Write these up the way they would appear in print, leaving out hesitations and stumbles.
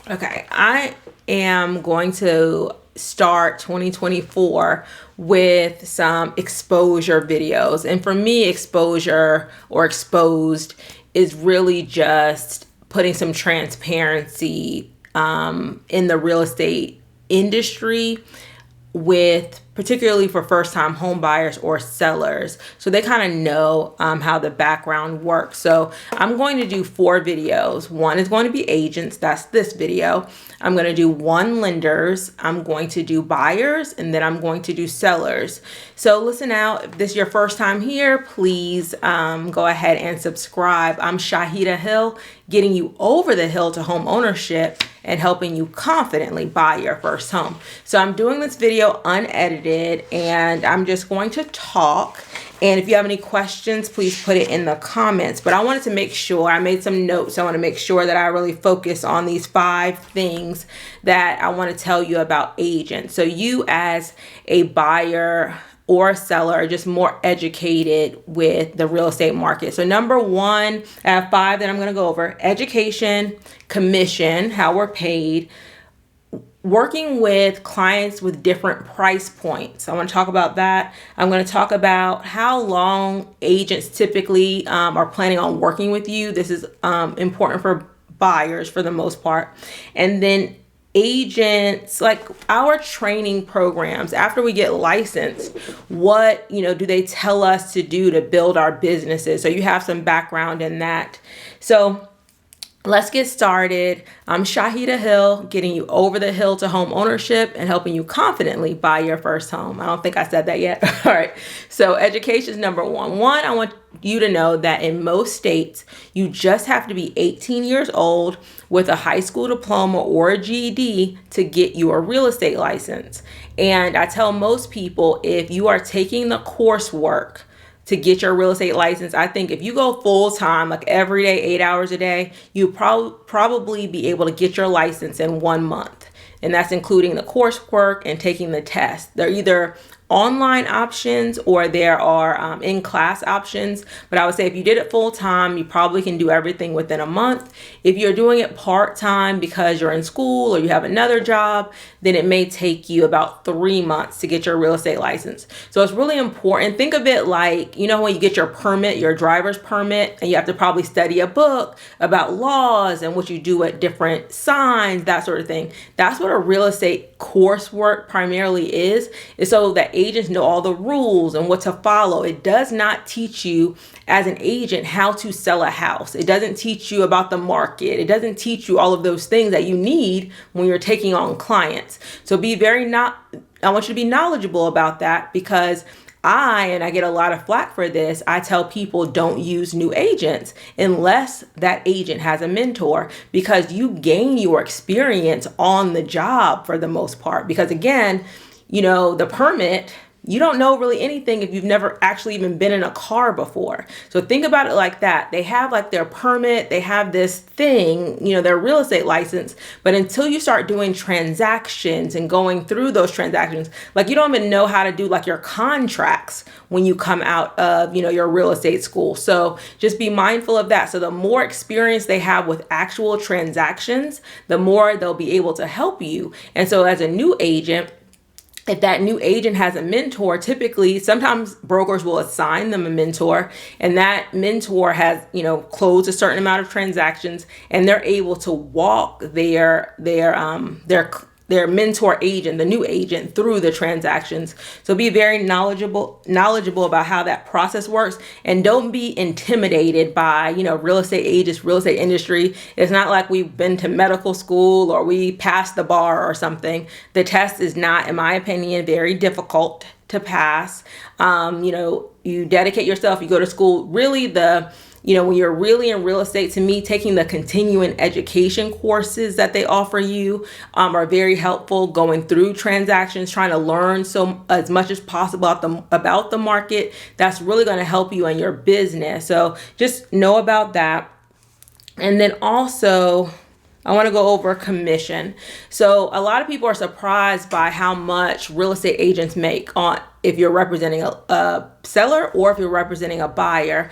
Okay, I am going to start 2024 with some exposure videos. And for me, exposure or exposed is really just putting some transparency in the real estate industry, with particularly for first time home buyers or sellers, so they kind of know how the background works. So I'm going to do 4 videos. One is going to be agents, that's this video. I'm going to do 1 lenders, I'm going to do buyers, and then I'm going to do sellers. So listen out. If this is your first time here, please go ahead and subscribe. I'm Shaheedah Hill, getting you over the hill to home ownership and helping you confidently buy your first home. So I'm doing this video unedited, and I'm just going to talk. And if you have any questions, please put it in the comments. But I wanted to make sure, I made some notes. I want to make sure that I really focus on these 5 things that I want to tell you about agents. So you as a buyer or a seller are just more educated with the real estate market. So number 1, I have 5 that I'm going to go over: education, commission, how we're paid, working with clients with different price points. I want to talk about that. I'm going to talk about how long agents typically are planning on working with you. This is important for buyers for the most part. And then agents, like our training programs, after we get licensed, what do they tell us to do to build our businesses? So you have some background in that. So let's get started. I'm Shaheedah Hill, getting you over the hill to home ownership and helping you confidently buy your first home. I don't think I said that yet. All right. So education is number 1. I want you to know that in most states, you just have to be 18 years old with a high school diploma or a GED to get your real estate license. And I tell most people, if you are taking the coursework to get your real estate license, I think if you go full time, like every day, 8 hours a day, you probably be able to get your license in 1 month. And that's including the coursework and taking the test. They're either online options or there are in-class options. But I would say if you did it full time, you probably can do everything within a month. If you're doing it part-time because you're in school or you have another job, then it may take you about 3 months to get your real estate license. So it's really important. Think of it like, when you get your permit, your driver's permit, and you have to probably study a book about laws and what you do at different signs, that sort of thing. That's what a real estate coursework primarily is so that agents know all the rules and what to follow. It does not teach you as an agent how to sell a house. It doesn't teach you about the market. It doesn't teach you all of those things that you need when you're taking on clients. So I want you to be knowledgeable about that, because I get a lot of flack for this. I tell people don't use new agents unless that agent has a mentor, because you gain your experience on the job for the most part. Because again, the permit, you don't know really anything if you've never actually even been in a car before. So think about it like that. They have like their permit, they have this thing, their real estate license, but until you start doing transactions and going through those transactions, like you don't even know how to do like your contracts when you come out of, your real estate school. So just be mindful of that. So the more experience they have with actual transactions, the more they'll be able to help you. And so as a new agent, if that new agent has a mentor, typically, sometimes brokers will assign them a mentor, and that mentor has, closed a certain amount of transactions, and they're able to walk their mentor agent, the new agent, through the transactions. So be very knowledgeable about how that process works, and don't be intimidated by, real estate agents, real estate industry. It's not like we've been to medical school or we passed the bar or something. The test is not, in my opinion, very difficult to pass. You dedicate yourself, you go to school. Really, when you're really in real estate, to me, taking the continuing education courses that they offer you are very helpful. Going through transactions, trying to learn as much as possible about the market, that's really going to help you in your business. So just know about that. And then also, I want to go over commission. So a lot of people are surprised by how much real estate agents make if you're representing a seller or if you're representing a buyer.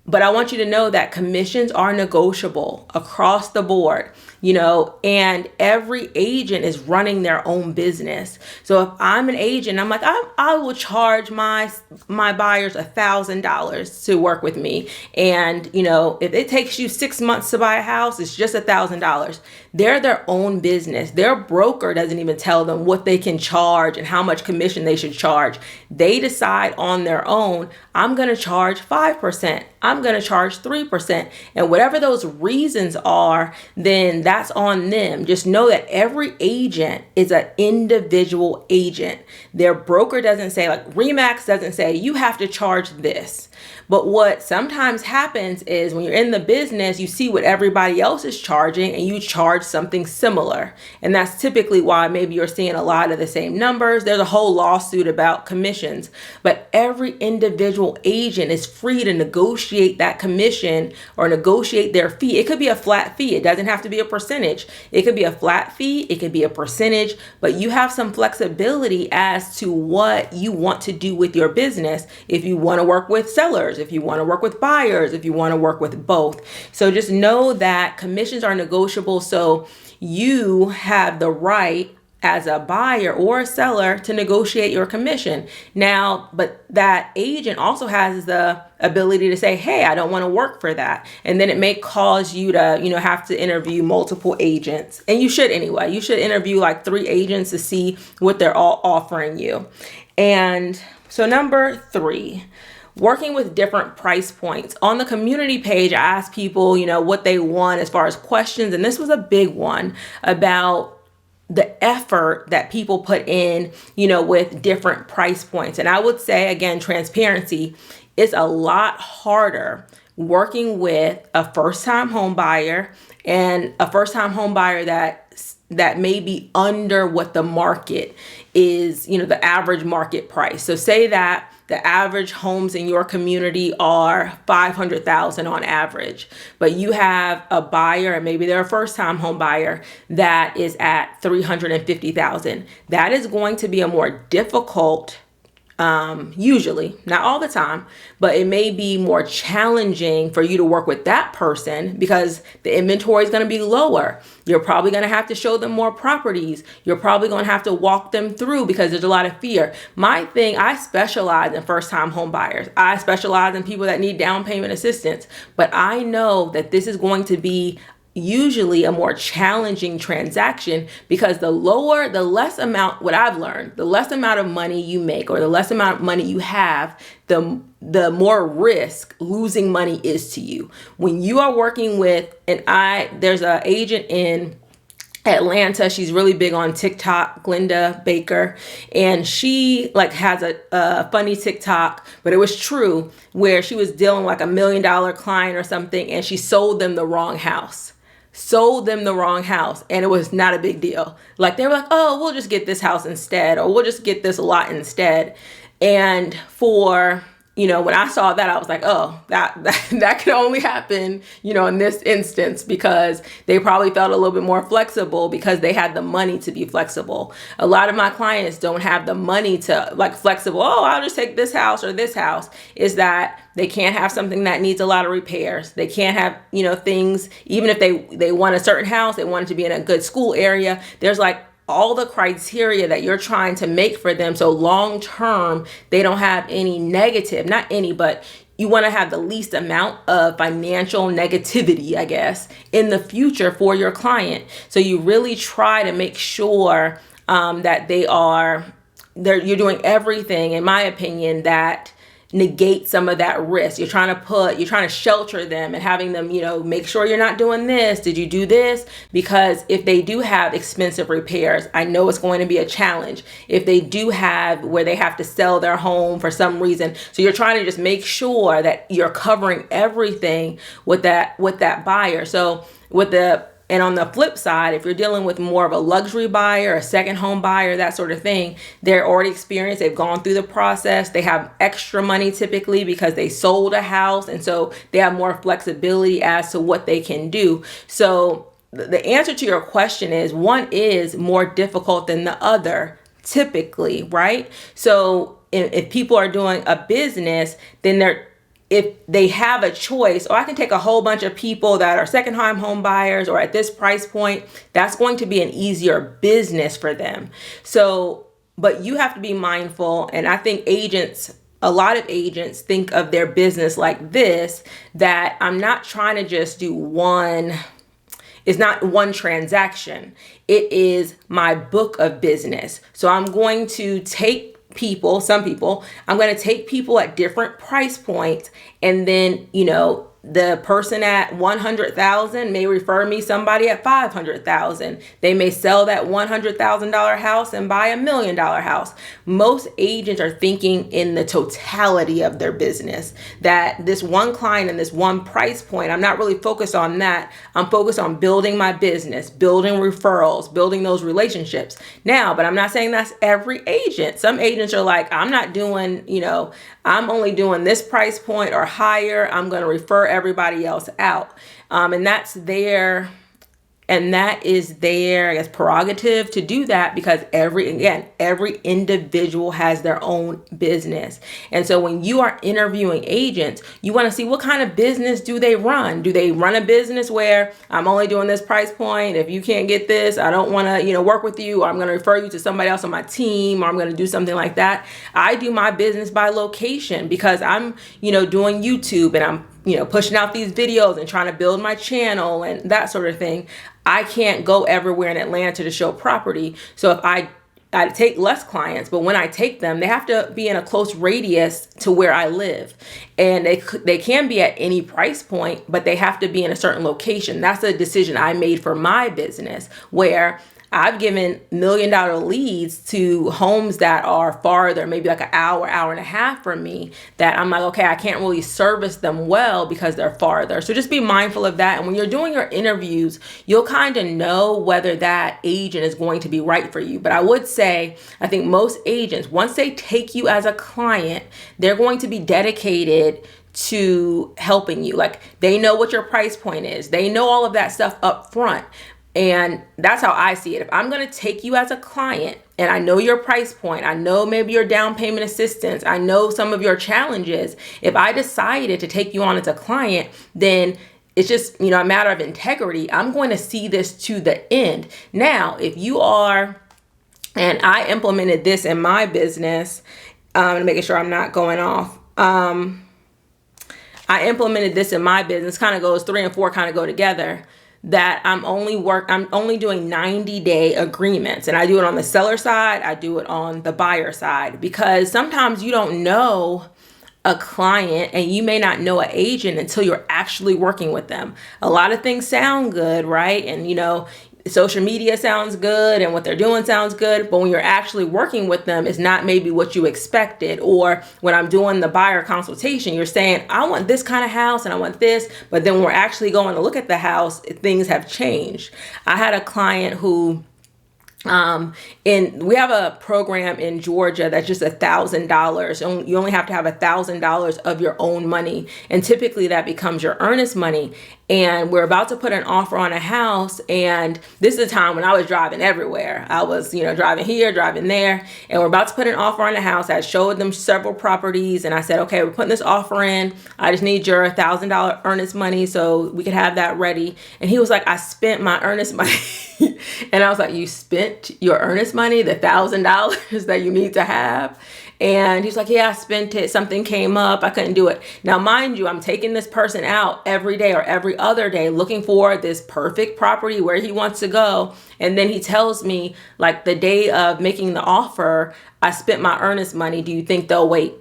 But I want you to know that commissions are negotiable across the board. and every agent is running their own business. So if I'm an agent, I'm like, I will charge my buyers $1,000 to work with me. And, if it takes you 6 months to buy a house, it's just $1,000. They're their own business. Their broker doesn't even tell them what they can charge and how much commission they should charge. They decide on their own, I'm going to charge 5%. I'm going to charge 3%. And whatever those reasons are, then that's on them. Just know that every agent is an individual agent. Their broker doesn't say, like Remax doesn't say, you have to charge this. But what sometimes happens is when you're in the business, you see what everybody else is charging and you charge something similar. And that's typically why maybe you're seeing a lot of the same numbers. There's a whole lawsuit about commissions, but every individual agent is free to negotiate that commission or negotiate their fee. It could be a flat fee. It doesn't have to be a percentage. It could be a flat fee. It could be a percentage, but you have some flexibility as to what you want to do with your business. If you want to work with sellers, if you want to work with buyers, if you want to work with both. So just know that commissions are negotiable. So you have the right as a buyer or a seller to negotiate your commission. Now, but that agent also has the ability to say, hey, I don't want to work for that. And then it may cause you to, have to interview multiple agents. And you should anyway. You should interview like 3 agents to see what they're all offering you. And so number 3, working with different price points. On the community page, I asked people, what they want as far as questions. And this was a big one about the effort that people put in, with different price points. And I would say, again, transparency is a lot harder working with a first-time home buyer and a first-time home buyer that may be under what the market is, the average market price. So say that the average homes in your community are $500,000 on average, but you have a buyer, and maybe they're a first-time home buyer that is at $350,000. That is going to be a more difficult, usually, not all the time, but it may be more challenging for you to work with that person because the inventory is going to be lower. You're probably going to have to show them more properties. You're probably going to have to walk them through because there's a lot of fear. My thing, I specialize in first-time home buyers. I specialize in people that need down payment assistance, but I know that this is going to be usually a more challenging transaction because the less amount, what I've learned, the less amount of money you make or the less amount of money you have, the more risk losing money is to you. When you are working with, there's an agent in Atlanta. She's really big on TikTok, Glenda Baker, and she has a funny TikTok, but it was true, where she was dealing like $1 million client or something, and she sold them the wrong house. And it was not a big deal. Like they were like, oh, we'll just get this house instead, or we'll just get this lot instead. And for, when I saw that, I was like, oh, that could only happen, in this instance, because they probably felt a little bit more flexible because they had the money to be flexible. A lot of my clients don't have the money to flexible. Oh, I'll just take this house or this house. Is that they can't have something that needs a lot of repairs. They can't have, things, even if they want a certain house, they want it to be in a good school area. There's all the criteria that you're trying to make for them. So long term, they don't have any negative, not any, but you want to have the least amount of financial negativity, I guess, in the future for your client. So you really try to make sure that you're doing everything, in my opinion, that negate some of that risk. You're trying to shelter them and having them, make sure you're not doing this. Did you do this? Because if they do have expensive repairs, I know it's going to be a challenge. If they do have where they have to sell their home for some reason. So you're trying to just make sure that you're covering everything with that buyer. So and on the flip side, if you're dealing with more of a luxury buyer, a second home buyer, that sort of thing, they're already experienced. They've gone through the process. They have extra money typically because they sold a house. And so they have more flexibility as to what they can do. So the answer to your question is one is more difficult than the other, typically, right? So if people are doing a business, then if they have a choice, or I can take a whole bunch of people that are second-time home buyers or at this price point, that's going to be an easier business for them. So, but you have to be mindful. And I think a lot of agents think of their business like this, that I'm not trying to just do it's not one transaction. It is my book of business. So I'm going to take some people, I'm going to take people at different price points, and then, the person at 100,000 may refer me somebody at 500,000. They may sell that $100,000 house and buy $1 million house. Most agents are thinking in the totality of their business, that this one client and this one price point, I'm not really focused on that. I'm focused on building my business, building referrals, building those relationships. Now, but I'm not saying that's every agent. Some agents are like, I'm not doing, I'm only doing this price point or higher. I'm going to refer everybody else out. And that is their, I guess, prerogative to do that, because every individual has their own business. And so when you are interviewing agents, you want to see what kind of business do they run? Do they run a business where I'm only doing this price point? If you can't get this, I don't want to, work with you, or I'm going to refer you to somebody else on my team, or I'm going to do something like that. I do my business by location, because I'm, doing YouTube, and I'm, pushing out these videos and trying to build my channel and that sort of thing. I can't go everywhere in Atlanta to show property. So if I take less clients, but when I take them, they have to be in a close radius to where I live. And they can be at any price point, but they have to be in a certain location. That's a decision I made for my business, where I've given $1 million leads to homes that are farther, maybe like an hour and a half from me, that I'm like, okay, I can't really service them well because they're farther. So just be mindful of that. And when you're doing your interviews, you'll kind of know whether that agent is going to be right for you. But I would say, I think most agents, once they take you as a client, they're going to be dedicated to helping you. Like, they know what your price point is. They know all of that stuff up front. And that's how I see it. If I'm going to take you as a client, and I know your price point, I know maybe your down payment assistance, I know some of your challenges, if I decided to take you on as a client, then it's just, a matter of integrity. I'm going to see this to the end. Now, if you are, and I implemented this in my business, making sure I'm not going off. I implemented this in my business, kind of goes 3 and 4 kind of go together, that I'm only doing 90-day agreements. And I do it on the seller side, I do it on the buyer side, because sometimes you don't know a client and you may not know an agent until you're actually working with them. A lot of things sound good, right? And social media sounds good and what they're doing sounds good, but when you're actually working with them, it's not maybe what you expected. Or when I'm doing the buyer consultation, you're saying, I want this kind of house and I want this, but then when we're actually going to look at the house, things have changed. I had a client who we have a program in Georgia that's just $1,000. You only have to have $1,000 of your own money. And typically that becomes your earnest money. And we're about to put an offer on a house. And this is a time when I was driving everywhere. I was, driving here, driving there. And we're about to put an offer on a house. I showed them several properties. And I said, okay, we're putting this offer in. I just need your $1,000 earnest money so we could have that ready. And he was like, I spent my earnest money. And I was like, you spent your earnest money, the $1,000 that you need to have? And he's like, yeah, I spent it. Something came up. I couldn't do it. Now, mind you, I'm taking this person out every day or every other day looking for this perfect property where he wants to go. And then he tells me, like, the day of making the offer, I spent my earnest money. Do you think they'll wait?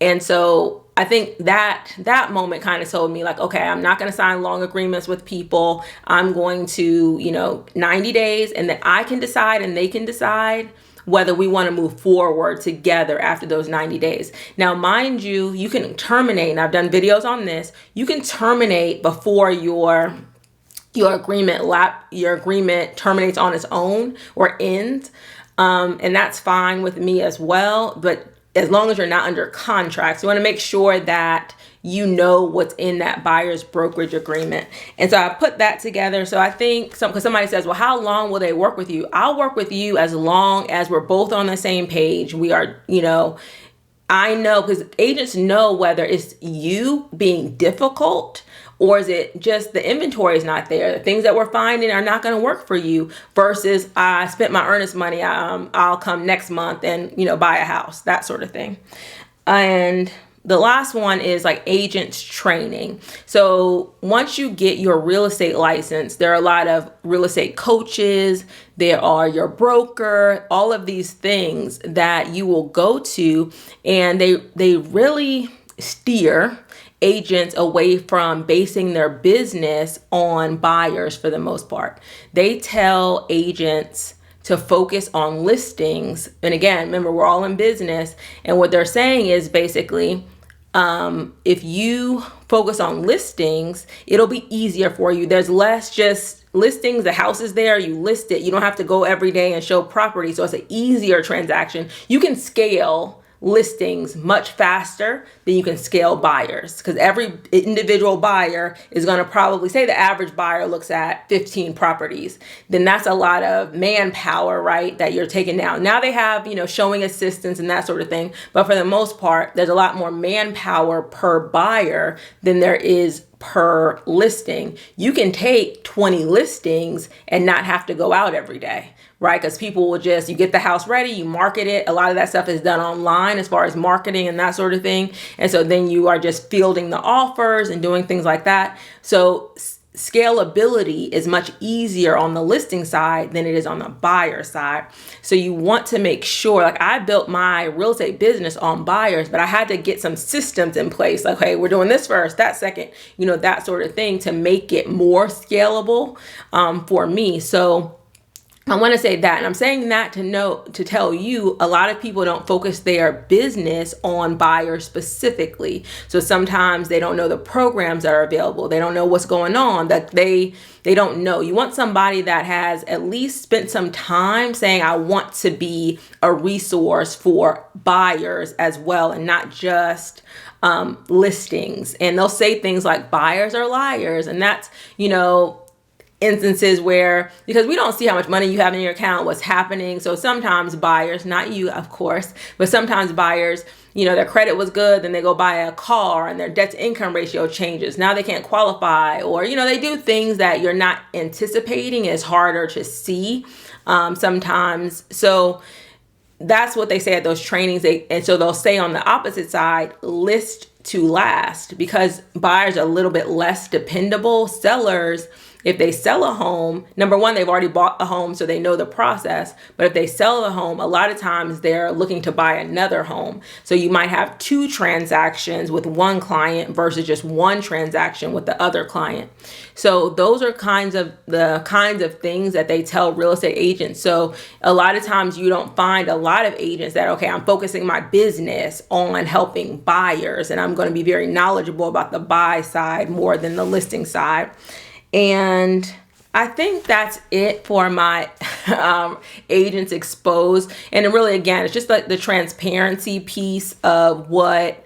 And so I think that moment kind of told me, like, okay, I'm not going to sign long agreements with people. I'm going to, 90 days, and then I can decide and they can decide whether we want to move forward together after those 90 days. Now, mind you, you can terminate, and I've done videos on this, you can terminate before your agreement terminates on its own or ends. And that's fine with me as well. But as long as you're not under contract, so you want to make sure that you know what's in that buyer's brokerage agreement. And so I put that together. So I think because somebody says, well, how long will they work with you? I'll work with you as long as we're both on the same page. We are, I know, because agents know whether it's you being difficult or is it just the inventory is not there. The things that we're finding are not going to work for you versus I spent my earnest money. I'll come next month and, buy a house, that sort of thing. And the last one is like agents training. So once you get your real estate license, there are a lot of real estate coaches, there are your broker, all of these things that you will go to, and they really steer agents away from basing their business on buyers for the most part. They tell agents to focus on listings. And again, remember, we're all in business. And what they're saying is basically, if you focus on listings, it'll be easier for you. There's less just listings. The house is there, you list it. You don't have to go every day and show property. So it's an easier transaction. You can scale listings much faster than you can scale buyers, because every individual buyer is going to probably say the average buyer looks at 15 properties. Then that's a lot of manpower, right, that you're taking down. Now they have, showing assistants and that sort of thing. But for the most part, there's a lot more manpower per buyer than there is per listing. You can take 20 listings and not have to go out every day, right? Because people will you get the house ready, you market it. A lot of that stuff is done online as far as marketing and that sort of thing. And so then you are just fielding the offers and doing things like that. So scalability is much easier on the listing side than it is on the buyer side. So you want to make sure, like I built my real estate business on buyers, but I had to get some systems in place. Like, okay, we're doing this first, that second, that sort of thing to make it more scalable for me. So I want to say that, and I'm saying that to tell you, a lot of people don't focus their business on buyers specifically. So sometimes they don't know the programs that are available. They don't know what's going on, that they don't know. You want somebody that has at least spent some time saying, I want to be a resource for buyers as well, and not just listings. And they'll say things like buyers are liars. And that's, instances where, because we don't see how much money you have in your account, what's happening. So sometimes buyers, not you, of course, but sometimes buyers, their credit was good, then they go buy a car and their debt to income ratio changes. Now they can't qualify, or, they do things that you're not anticipating. It's harder to see sometimes. So that's what they say at those trainings. And so they'll say on the opposite side, list to last, because buyers are a little bit less dependable. Sellers, if they sell a home, number one, they've already bought a home, so they know the process. But if they sell a home, a lot of times they're looking to buy another home. So you might have 2 transactions with one client versus just 1 transaction with the other client. So those are the kinds of things that they tell real estate agents. So a lot of times you don't find a lot of agents that, okay, I'm focusing my business on helping buyers, and I'm going to be very knowledgeable about the buy side more than the listing side. And I think that's it for my agents exposed. And really, again, it's just like the transparency piece of what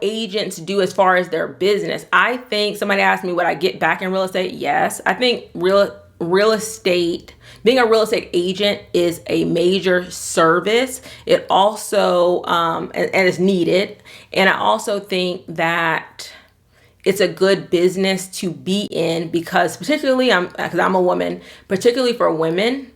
agents do as far as their business. I think somebody asked me, would I get back in real estate? Yes. I think real estate, being a real estate agent is a major service. It also, and it's needed. And I also think that it's a good business to be in, because particularly because I'm a woman, particularly for women,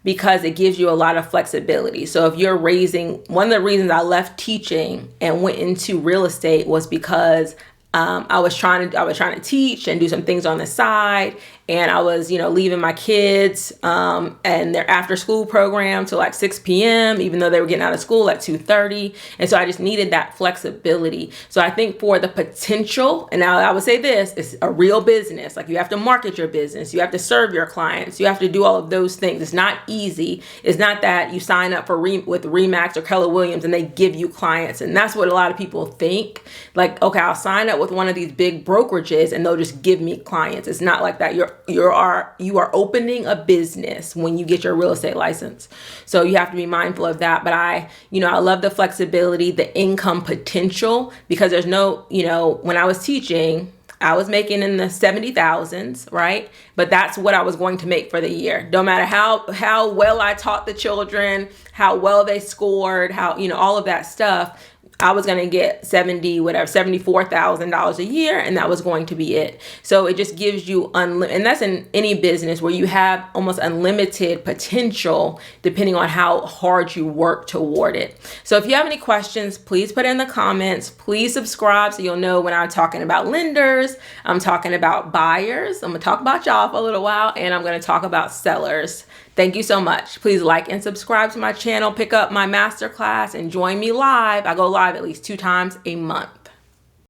because it gives you a lot of flexibility. So if you're one of the reasons I left teaching and went into real estate was because I was trying to teach and do some things on the side. And I was, leaving my kids and their after school program till like 6 p.m., even though they were getting out of school at 2:30. And so I just needed that flexibility. So I think for the potential, and now I would say this, it's a real business. Like you have to market your business. You have to serve your clients. You have to do all of those things. It's not easy. It's not that you sign up for with Remax or Keller Williams and they give you clients. And that's what a lot of people think. Like, okay, I'll sign up with one of these big brokerages and they'll just give me clients. It's not like that. You are opening a business when you get your real estate license. So you have to be mindful of that. But I love the flexibility, the income potential, because there's no, when I was teaching, I was making in the 70,000s, right? But that's what I was going to make for the year. No matter how well I taught the children, how well they scored, how, all of that stuff, I was going to get $74,000 a year, and that was going to be it. So it just gives you and that's in any business where you have almost unlimited potential depending on how hard you work toward it. So if you have any questions, please put it in the comments. Please subscribe so you'll know when I'm talking about lenders, I'm talking about buyers, I'm going to talk about y'all for a little while, and I'm going to talk about sellers. Thank you so much. Please like and subscribe to my channel. Pick up my masterclass and join me live. I go live at least 2 times a month.